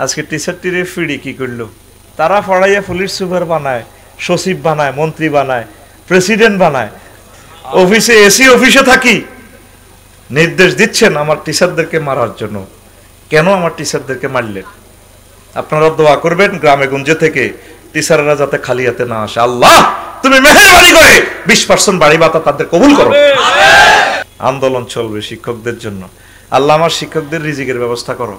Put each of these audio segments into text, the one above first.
আজকে টিচার টিরে ফিডি কি করলো, তারা পড়াইয়া পুলিশ সুপার বানায়, সচিব বানায়, মন্ত্রী বানায়, প্রেসিডেন্ট বানায়। অফিসে এসি অফিসে থাকি নির্দেশ দিচ্ছেন আমার টিচারদেরকে মারার জন্য। কেন আমার টিচারদেরকে মারলেন? আপনারা দোয়া করবেন গ্রামে গঞ্জে থেকে টিচাররা যাতে খালি হাতে না আসে। আল্লাহ তুমি মেহেরবানি করে 20% বাড়ি ভাতা তাদের কবুল করো। আন্দোলন চলবে শিক্ষকদের জন্য। আল্লাহ আমার শিক্ষকদের রিজিকের ব্যবস্থা করো।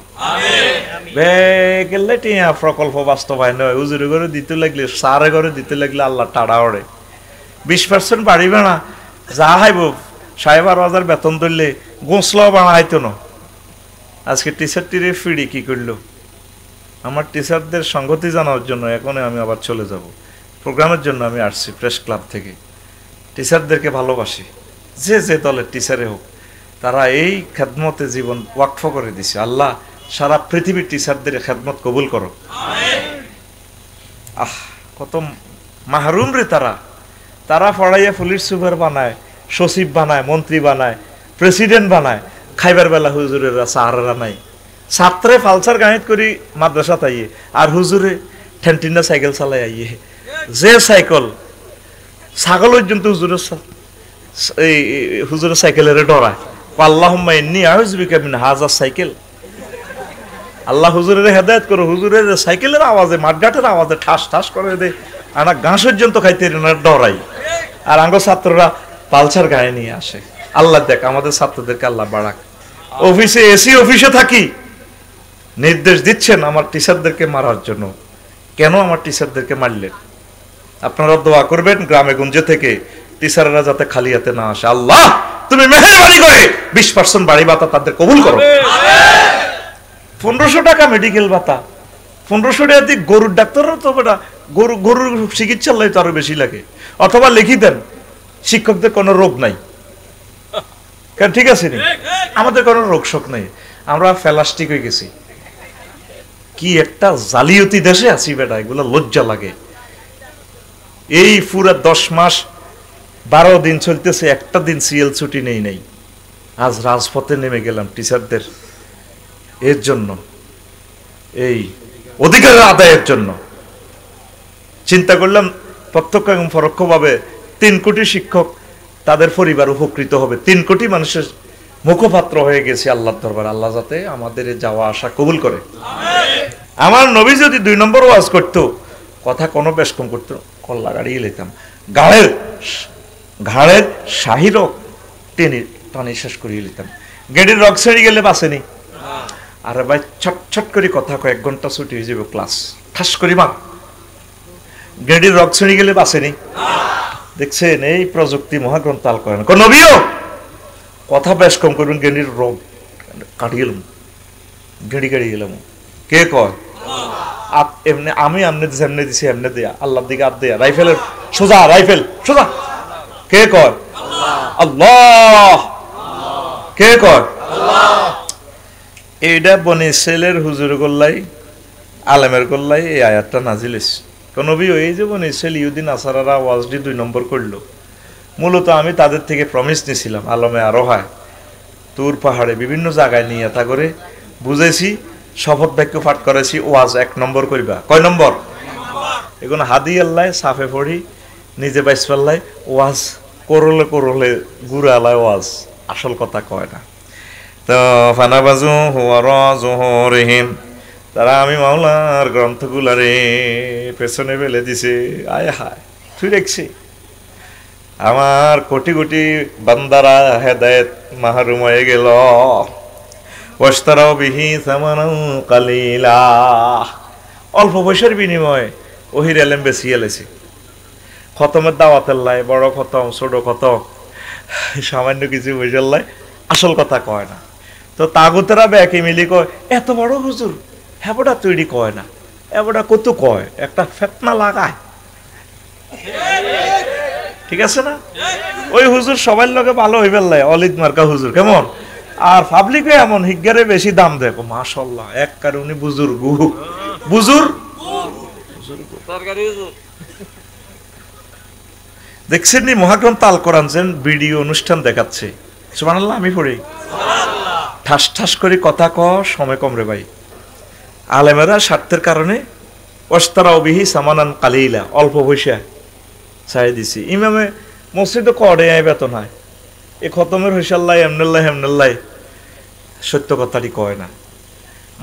প্রকল্প বাস্তবায়ন হয়, হুজুরে করে দিতে লাগলে, সারে করে দিতে লাগলে আল্লাহ টাড়া ওড়ে। 20% বাড়িবে না, যা হাইব 12,500 বেতন ধরলে গোসলাও বানাইতো না। আজকে টিচার টিরে ফিডি কি করলো? আমার টিচারদের সংগতি জানার জন্য এখন আমি আবার চলে যাব প্রোগ্রামের জন্য। আমি আসছি প্রেস ক্লাব থেকে। টিচারদেরকে ভালোবাসি, যে যে দলের টিচারে হোক, তারা এই খেদমতে জীবন ওয়াকফ করে দিছে। আল্লাহ সারা পৃথিবীর টিচারদের খেদমত কবুল করো। কত মাহরুম রে তারা। তারা পড়াইয়া পুলিশ সুপার বানায়, সচিব বানায়, মন্ত্রী বানায়, প্রেসিডেন্ট বানায়। খাইবার বেলা হুজুরেরা সাহারা নাই, ছাত্রে ফালসার গাঁত করি মাদ্রাসা তাইয়ে, আর হুজুরে ঠেনটিনা সাইকেল চালাই আইয়ে। যে সাইকেল ছাগল পর্যন্ত হুজুরের সাইকেলের ডরায়। আল্লাহুম্মা ইন্নী আউযু বিকা মিন হাযা সাইকেল। আল্লাহ হুজুরের হেদায়েত করো। হুজুরের সাইকেলের আওয়াজে, মাঠঘাটের আওয়াজে ঠাস ঠাস করে দে, আনা ঘাস পর্যন্ত খাইতে ডরাই। আর আঙ্গ ছাত্ররা পালসার গায়ে নিয়ে আসে। আল্লাহ দেখ আমাদের ছাত্রদেরকে আল্লাহ বাড়াক। অফিসে এসি অফিসে থাকি নির্দেশ দিচ্ছেন আমার টিচারদেরকে মারার জন্য। কেন আমার টিচারদেরকে মারলেন? আপনারা দোয়া করবেন গ্রামে গঞ্জে থেকে টিচাররা যাতে খালি হাতে না আসে। আল্লাহ তুমি মেহেরবানি করে 20% বাড়ি ভাতা তাদের কবুল করো। 1500 টাকা মেডিকেল ভাতা, 1500 টাকা দিয়ে গরুর ডাক্তারও তো বেটা গরুর চিকিৎসার লাই তো আরো বেশি লাগে। অথবা লিখি দেন শিক্ষকদের কোনো রোগ নাই, কেন ঠিক আছে নি, আমাদের কোনো রোগ শোক নেই, আমরা ফেলাস্টিক হয়ে গেছি। কি একটা জালিয়াতি দেশে আছি বেটা, এগুলো লজ্জা লাগে। এই পুরা 10 মাস 12 দিন চলতেছে, একটা দিন সিএল ছুটি নেই নাই। আজ রাজপথে নেমে গেলাম টিচারদের এর জন্য, এই অধিকার আদায়ের জন্য। চিন্তা করলাম প্রত্যক্ষ এবং পরোক্ষভাবে 3 কোটি শিক্ষক, তাদের পরিবার উপকৃত হবে। 3 কোটি মানুষের মুখপাত্র হয়ে গেছে আল্লাহর দরবার। আল্লাহ যাতে আমাদের যাওয়া আসা কবুল করে। আমার নবী যদি 2 নম্বর ওয়াজ করতো, কথা কোনো বেশ কম করতো, কল্লা গাড়িয়ে লেতাম, ঘাড়ের শাহিরক টেনে টানি শেষ করিয়ে নিতাম। গেড়ির রক ছেড়ে গেলে বাসেনি। আরে ভাই ছট ছট করে কথা কয়, 1 ঘন্টা ছুটি হয়ে যাবে ক্লাস, ঠাস করি মা। গেড়ির রক ছেড়ে গেলে বাসেনি। দেখছেন এই প্রযুক্তি মহাগ্রন্থ আল করেন। নবীও কথা বেশ কম করবেন, গেড়ির রক কাটিয়ে গেলাম, গেড়ি কাটিয়ে গেলাম। কে কয়? এমনি আমি এমনি দিছি, এমনি দিছি, এমনি দেয়া, আল্লাহর দিকে হাত দেয়া, রাইফেলের সোজা, রাইফেল সোজা। কে কয়? আল্লাহ। কে কয়? এইটা বনি ইসরাইলের হুজুর গোল্লাই, আলেমের গোল্লাই এই আয়াতটা নাজিল হইছে। নবী এই যে বনি ইসরাইল ইহুদি নাসারারা ওয়াজডি 2 নম্বর করলো, মূলত আমি তাদের থেকে প্রমিস নিয়েছিলাম আলমে আরোহায়, তুর পাহাড়ে বিভিন্ন জায়গায় নিয়ে তা করে বুঝেছি, শপথ বাক্য পাঠ করেছি, ওয়াজ 1 নম্বর করিবা। কয় নম্বর? এখন হাদি আল্লাহ সাফে পড়ি, নিজে বাইশ পাল্লাই ওয়াজ করলে করলে গুড়া আলায় ওয়াজ, আসল কথা কয় না। তো ফানাবাজু হুয়ারা জোহরিহিম, তারা আমি মাওলার গ্রন্থগুলারে পেছনে ফেলে দিছে। আয় হায়, তুই দেখছি আমার কোটি কোটি বান্দারা হেদায়েত মাহরুম হয়ে গেল। ওয়াশতারাউ বিহি সামানান কালিলা, অল্প পয়সার বিনিময়ে ওহির এলেম বেশি এলেছে। খতমের দাওয়াতের লাই, বড় খতম ছোট খতম, সামান্য কিছু পয়সার লাই, আসল কথা কয় না। তো তাগুতেরা ব্যাকে মিলি কয় এত বড় হুজুর, হ্যাঁ তৈরি কয় না, এবারটা কত কয়, একটা ফেতনা লাগায়। ঠিক আছে না? ওই হুজুর সবার লগে ভালো হইবে লাই, অলিদ মার্কা হুজুর কেমন, আর পাবলিকে এমন হিজ্ঞারে বেশি দাম দেখো। মাশাআল্লাহ, এক কারে উনি বুজুর্গ, দেখছেন নি মহাগ্রন্থ আল কোরআন যেন ভিডিও অনুষ্ঠান দেখাচ্ছে। সুবহানাল্লাহ, আমি পড়ি ঠাস ঠাস করে কথা ক, সময় কম রে ভাই। আলেমেরা স্বার্থের কারণে অস্তারাও বিহি সামানান কালিলা, অল্প পয়সা ছাই দিছি। ইমামে মসজিদে কড়ে বেতন হয়, এ খতমের হইসাল্লাই এমনাল্লাই হেমনাল্লাই সত্য কথাটি কয় না।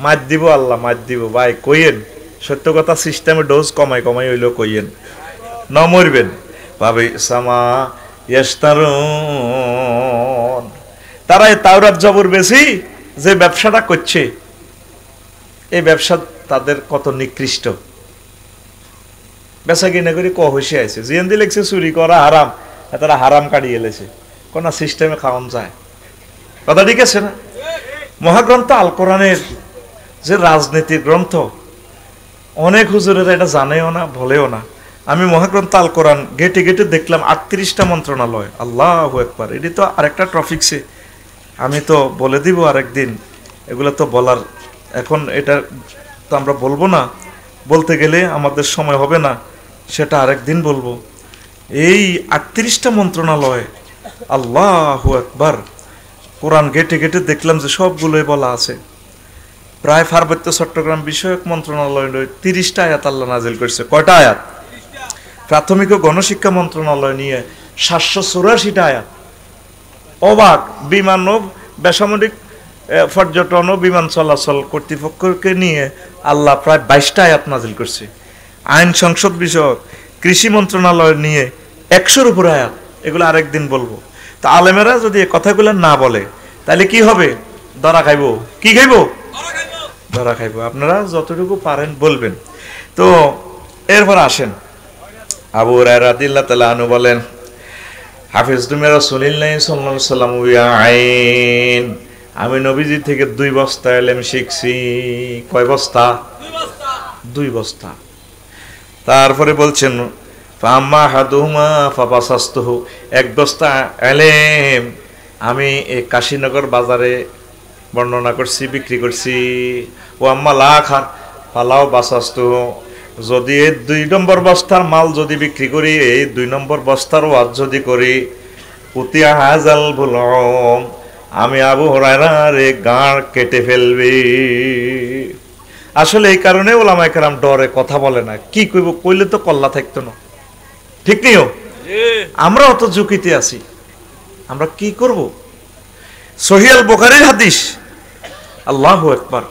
মাত দিব আল্লাহ, মাত দিব ভাই কইয়েন, সত্য কথা সিস্টেমে ডোজ কমাই কমাই হইলেও কইয়েন, ন মরবেন ভাবে সামা ইস্তারুন। তারা এই তাওরাত জবর বেশি যে ব্যবসাটা করছে, এই ব্যবসা তাদের কত নিকৃষ্ট। বেচা কিনা করে হইসে আছে, জিয়ান্দি লেগছে চুরি করা হারাম, তারা হারাম কাটিয়ে এলেছে, কোন সিস্টেমে খাওয়ান যায়। কথা ঠিক আছে না? মহাগ্রন্থ আল কোরআনের যে রাজনীতির গ্রন্থ, অনেক হুজুরেরা এটা জানেও না, বলেও না। আমি মহাগ্রন্থ আল কোরআন গেটে গেটে দেখলাম 38টা মন্ত্রণালয়। আল্লাহু আকবার, এটি তো আরেকটা টপিকসে, আমি তো বলে দিব আরেকদিন, এগুলো তো বলার এখন এটা তো আমরা বলবো না, বলতে গেলে আমাদের সময় হবে না, সেটা আরেকদিন বলবো। এই 38টা মন্ত্রণালয়, আল্লাহু আকবার, কোরআন গেটে গেটে দেখলাম যে সবগুলোই বলা আছে। প্রায় পার্বত্য চট্টগ্রাম বিষয়ক মন্ত্রণালয় 30টা আয়াত আল্লাহ নাজিল করছে। কয়টা আয়াত? প্রাথমিক ও গণশিক্ষা মন্ত্রণালয় নিয়ে 784টা আয়াত। অবাক, বিমান ও বেসামরিক পর্যটন ও বিমান চলাচল কর্তৃপক্ষকে নিয়ে আল্লাহ প্রায় 22টা আয়াত নাজিল করছে। আইন সংসদ বিষয়ক কৃষি মন্ত্রণালয় নিয়ে 100-র উপর আয়াত। এগুলো আরেকদিন বলবো। তা আলেমেরা যদি এই কথাগুলো না বলে তাহলে কি হবে? ধরা খাইব। কি খাইব? ধরা খাইব। আপনারা যতটুকু পারেন বলবেন। তো এরপর আসেন, আবু হুরায়রা রাদিয়াল্লাহু তাআলা আনহু বলেন, হাফিজতু মির রাসূলিল্লাহি সাল্লাল্লাহু আলাইহি ওয়াসাল্লাম আইন, আমি নবীজি থেকে 2 বস্তা ইলম শিখছি। কয় বস্তা? 2 বস্তা। তারপরে বলছেন, ফাম্মা হাদুমা ফাবাসাস্তুহু, 1 বস্তা ইলম আমি এই কাশীনগর বাজারে বর্ণনা করছি, বিক্রি করছি। ও আম্মা লাখার ফালাও বাসাস্তুহু, যদি এই 2 নম্বর বস্তার মাল যদি বিক্রি করি, এই 2 নম্বর বস্তার ওয়াজ যদি করি, উতিয়া হাজাল বুলম, আমি আবু হুরায়রার গাঁড় কেটে ফেলবি। আসলে এই কারণে ওলামায়ে কেরাম ডরে কথা বলে না। কি কইব, কইলে তো কল্লা থাকতো না। ঠিক নিও, আমরা অত ঝুঁকিতে আছি, আমরা কি করব? সহিহ আল বুখারীর হাদিস, আল্লাহু আকবার।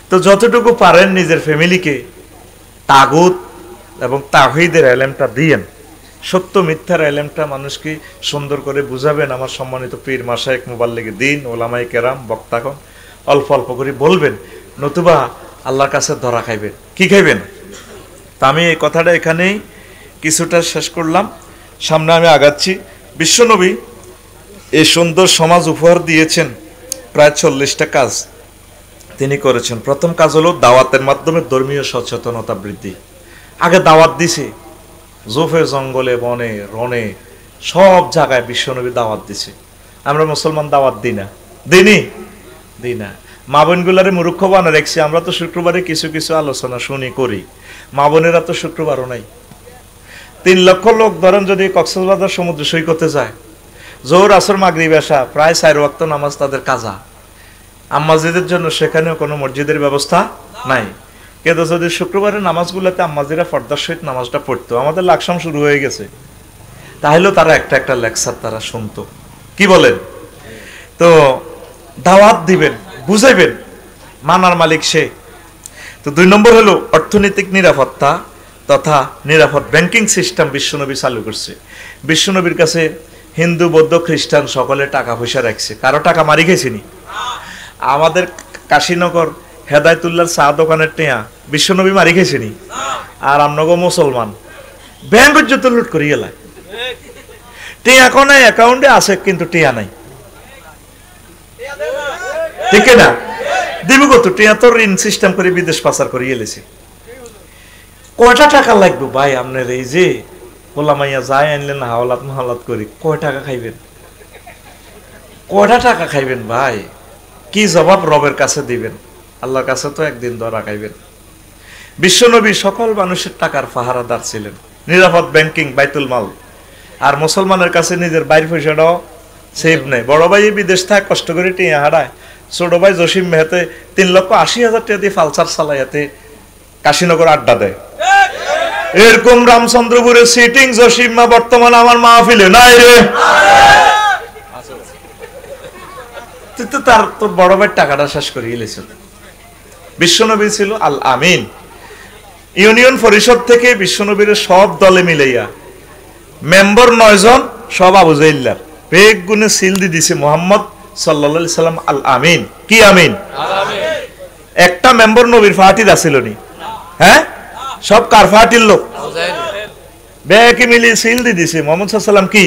তো যতটুকু পারেন নিজের ফ্যামিলিকে তাগুত এবং তাওহীদের ইলমটা দিয়েন, সত্য মিথ্যার ইলমটা মানুষকে সুন্দর করে বুঝাবেন। আমার সম্মানিত পীর মাশায়েখ মুবাল্লিগে দ্বীন ওলামায়ে কেরাম বক্তাগণ অল্প অল্প করে বলবেন, নতুবা আল্লাহর কাছে ধরা খাইবেন। কি খাইবেন? তা আমি এই কথাটা এখানেই কিছুটা শেষ করলাম, সামনে আমি আগাচ্ছি। বিশ্বনবী এই সুন্দর সমাজ উপহার দিয়েছেন, প্রায় 40টা কাজ তিনি করেছেন। প্রথম কাজ হলো দাওয়াতের মাধ্যমে ধর্মীয় সচেতনতা বৃদ্ধি। আগে দাওয়াত দিছে, জোফে জঙ্গলে বনে রনে সব জায়গায় বিশ্বনবী দাওয়াত দিছে। আমরা মুসলমান দাওয়াত দিই না, দিই না। মা বোনগুলারে মূর্খ বানা রেখছি। আমরা তো শুক্রবারে কিছু কিছু আলোচনা শুনি করি, মা বোনেরা তো শুক্রবারও নাই। 3 লক্ষ লোক ধরেন যদি কক্সবাজার সমুদ্র সৈকতে যায়, জোহর আসর মাগরিব এশা প্রায় 4 ওয়াক্ত নামাজ তাদের কাজা। আম্মাজিদের জন্য সেখানেও কোনো মসজিদের ব্যবস্থা নাই। কিন্তু যদি শুক্রবারের নামাজগুলোতে আম্মাজিরা পর্দার সহিত নামাজটা পড়তো, আমাদের লাকসাম শুরু হয়ে গেছে, তাহলেও তারা একটা লেকচার তারা শুনতো। কি বলেন? তো দাওয়াত দিবেন, বুঝাইবেন, মানার মালিক সে। তো 2 নম্বর হলো অর্থনৈতিক নিরাপত্তা তথা নিরাপদ ব্যাংকিং সিস্টেম বিশ্বনবী চালু করছে। বিশ্বনবীর কাছে হিন্দু বৌদ্ধ খ্রিস্টান সকলে টাকা পয়সা রাখছে, কারো টাকা মারি গেছিনি। আমাদের কাশীনগর হেদায়তুল্লাহর চা দোকানের টেয়া বিশ্বনবী মারি গেছিনি। আর আমনগো মুসলমান ব্যাংক যত লুট করি গেলা, টেয়া কোনে অ্যাকাউন্টে আছে কিন্তু টেয়া নাই। ঠিক না? দিব কত টেয়া? তো ঋণ সিস্টেম করে বিদেশ পাচার করে এলেছে। কয়টা টাকা লাগবে ভাই আপনার এই যে ওলামাইয়া যাই আনলেন হাওলাত মহালাত করি, কয় টাকা খাইবেন? কয়টা টাকা খাইবেন ভাই? কি জবাব রবের কাছে দিবেন? আল্লাহর কাছে তো একদিন ধরা খাইবেন। বিশ্বনবী সকল মানুষের টাকার পাহারাদার ছিলেন, নিরাপদ ব্যাংকিং বাইতুল মাল। আর মুসলমানের কাছে নিজের বাইর পয়সাটাও সেভ নেই। বড় ভাই বিদেশ থাকে কষ্ট করে টিয়া হারায়, ছোট ভাই জসিম মেহেতে 3,80,000 টাকা দিয়ে ফালসার চালায় হাতে কাশীনগর আড্ডা দেয়। এরকম রামচন্দ্রপুরের সিটিং জসিম মা বর্তমানে আমার মাহফিলে নাই রে। তার তোর বড় ভাই টাকাটা শেষ করে গেছিল। বিশ্বনবী ছিল আল আমিন। ইউনিয়ন পরিষদ থেকে বিশ্বনবীর সব দলে মিলাইয়া মেম্বার 9 জন, সব আবু জাইল্লার পেগ গুনে সিল দি দিছে মুহাম্মদ সাল্লাল্লাহু আলাইহি সাল্লাম আল আমিন। কি আমিন? একটা মেম্বার নবীর ফাটির আছিল নি? হ্যাঁ, সব কার ফাটির লোক? বেকে মিলি সিল দি দিছে মুহাম্মদ সাল্লাল্লাহু আলাইহি সাল্লাম কি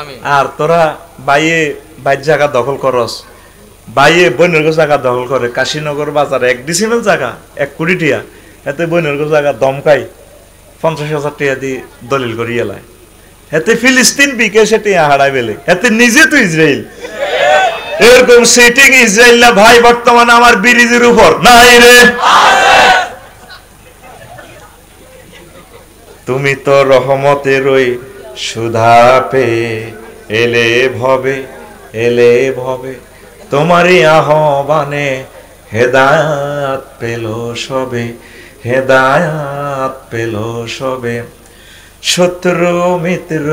আমিন। আর তোরা বাইয়ে বাইর জায়গা দখল করস, বাইয়ে বইনের জায়গা দখল করে। কাশীনগর বাজারে 1 ডিসিমেল জায়গা 1 কোটি টাকা, এতে বইনের জায়গা দমকাই 50,000 টাকা দিয়ে দলিল করি এলায়। এতে ফিলিস্তিন বিকে সেটি হারাই বেলে, এতে নিজে তো ইসরায়েল। এরকম সিটিং ইসরায়েল না ভাই বর্তমানে আমার ব্রিজের উপর নাই রে। তুমি তো রহমতের ওই সুধা পেয়ে এলে ভবে, এলে ভবে, তোমারই আহ্বানে হেদায়াত পেল সবে, হেদায়াত পেল সবে। শত্রু মিত্র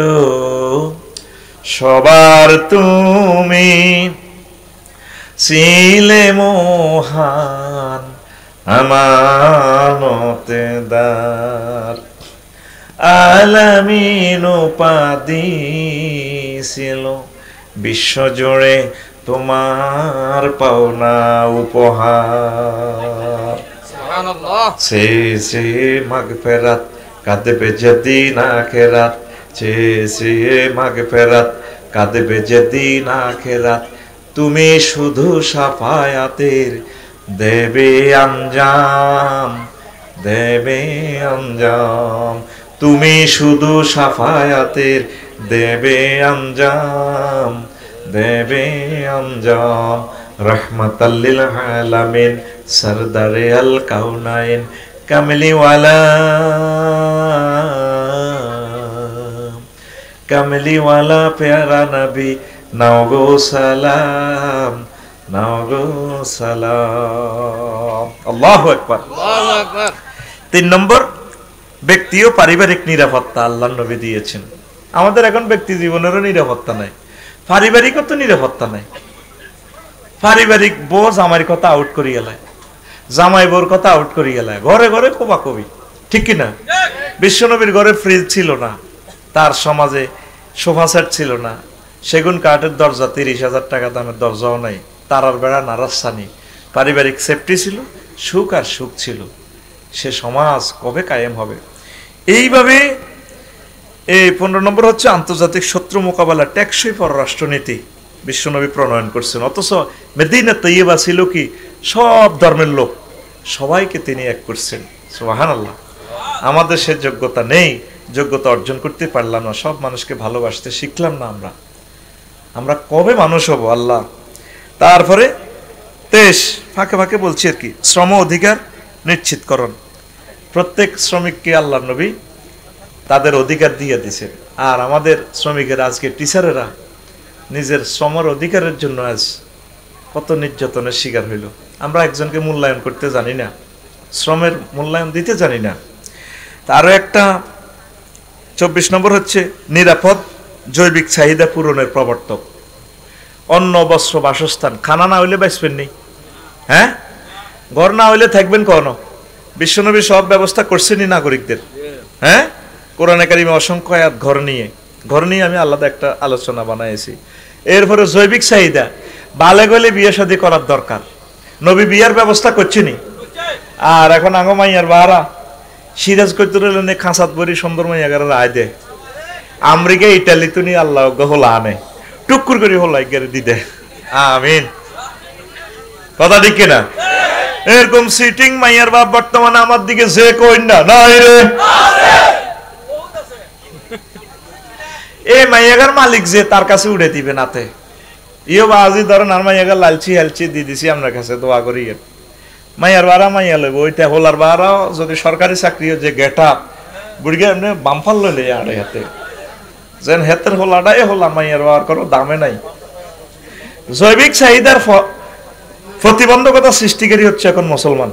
সবার তুমি ছিলে মহান আমানতদার। আলামিন উপাধি ছিল বিশ্বজুড়ে তোমার পাওনা উপহার। সে সে মাগফিরাত কাঁদবে যেদিন আখিরাত, সে সে মাগফিরাত কাঁদবে যেদিন আখিরাত। তুমি শুধু সাফায়াতের দেবে আঞ্জাম, দেবে আঞ্জাম। তুমি শুধু সাফায়াতের দেবে আঞ্জাম, দেবে আঞ্জাম। রহমাতাল লিল আলামিন সরদারে আল কাউনাইন কামলিওয়ালা, কামলিওয়ালা প্যারা নবী নাও গো সালাম, নাও গো সালাম। আল্লাহু আকবার, আল্লাহু আকবার। 3 নম্বর ব্যক্তি ও পারিবারিক নিরাপত্তা আল্লাহর নবী দিয়েছেন। আমাদের এখন ব্যক্তি জীবনেরও নিরাপত্তা নাই, পারিবারিকও তো নিরাপত্তা নাই। পারিবারিক বউ জামাইয়ের কথা আউট করি গেলায়, জামাই বউর কথা আউট করি গেলায়, ঘরে ঘরে কোবা কবি, ঠিক কিনা? বিশ্বনবীর ঘরে ফ্রিজ ছিল না, তার সমাজে সোফা সেট ছিল না, সেগুন কাঠের দরজা 30,000 টাকা দামের দরজাও নাই, তারার বেড়া নারাস্তানি। পারিবারিক সেফটি ছিল, সুখ আর সুখ ছিল। সে সমাজ কবে কায়েম হবে? এইভাবে এই 15 নম্বর হচ্ছে আন্তর্জাতিক শত্রু মোকাবেলা টেকসই পররাষ্ট্রনীতি বিশ্বনবী প্রণয়ন করছেন। অথচ মদিনা তৈয়বা ছিল কি সব ধর্মের লোক, সবাইকে তিনি এক করছেন। সুবহানাল্লাহ। আমাদের সে যোগ্যতা নেই, যোগ্যতা অর্জন করতে পারলাম না, সব মানুষকে ভালোবাসতে শিখলাম না। আমরা কবে মানুষ হব আল্লাহ? তারপরে 23 ফাঁকে ফাঁকে বলছি আর কি, শ্রম অধিকার নিশ্চিতকরণ। প্রত্যেক শ্রমিককে আল্লাহ নবী তাদের অধিকার দিয়ে দিয়েছেন। আর আমাদের শ্রমিকেরা আজকে টিচারেরা নিজের শ্রমের অধিকারের জন্য আজ কত নির্যাতনের শিকার হইল। আমরা একজনকে মূল্যায়ন করতে জানি না, শ্রমের মূল্যায়ন দিতে জানি না। আরও একটা 24 নম্বর হচ্ছে নিরাপদ জৈবিক চাহিদা পূরণের প্রবর্তক। অন্ন বস্ত্র বাসস্থান, খানা না হইলে বাঁচবেন নেই, হ্যাঁ, ঘর না হইলে থাকবেন কোন? বিশ্বনবী সব ব্যবস্থা করছেনই নাগরিকদের। হ্যাঁ, কোরআনে কারিমে অসংখ্য আয়াত ঘর নিয়ে আমি আলাদা একটা আলোচনা বানাইছি। এরপরে জৈবিক চাহিদা, বালেগ হলে বিয়ে শাদী করার দরকার, নবী বিয়ার ব্যবস্থা করছেনি। আর এখন আঙ্গ মাইয়ার বাহারা সিরাজ করতে রইলেন খাঁচাত বরি সুন্দর মাইয়াগার রায় দে, আমেরিকা ইটালি তুনি আল্লাহ হোলা আনে টুকুর করে হোলা গেরে দিদে। আমিন, কথা ঠিক কিনা? এরকম সিটিং মাইয়ার বাপ বর্তমানে আমার দিকে যে কই না নাই রে। এই মাইয়াগার মালিক যে তার কাছে উড়ে দিবে নাতে ইও বাজি ধরেন আর মাইয়াগার লালচি হালচি দিয়ে দিছি আপনার কাছে দোয়া করি। মাইয়ার বাড়া মাইয়া লইব, ওইটা হোলার বাড়াও যদি সরকারি চাকরি যে গেট আপ বুড়িগে এমনি বামফাল লইলে আড়ে হাতে যেন হেতের হোলাটাই হোলা মাইয়ার বাড়ার কোনো দামে নাই। জৈবিক চাহিদার প্রতিবন্ধকতা সৃষ্টিকারী হচ্ছে এখন মুসলমান।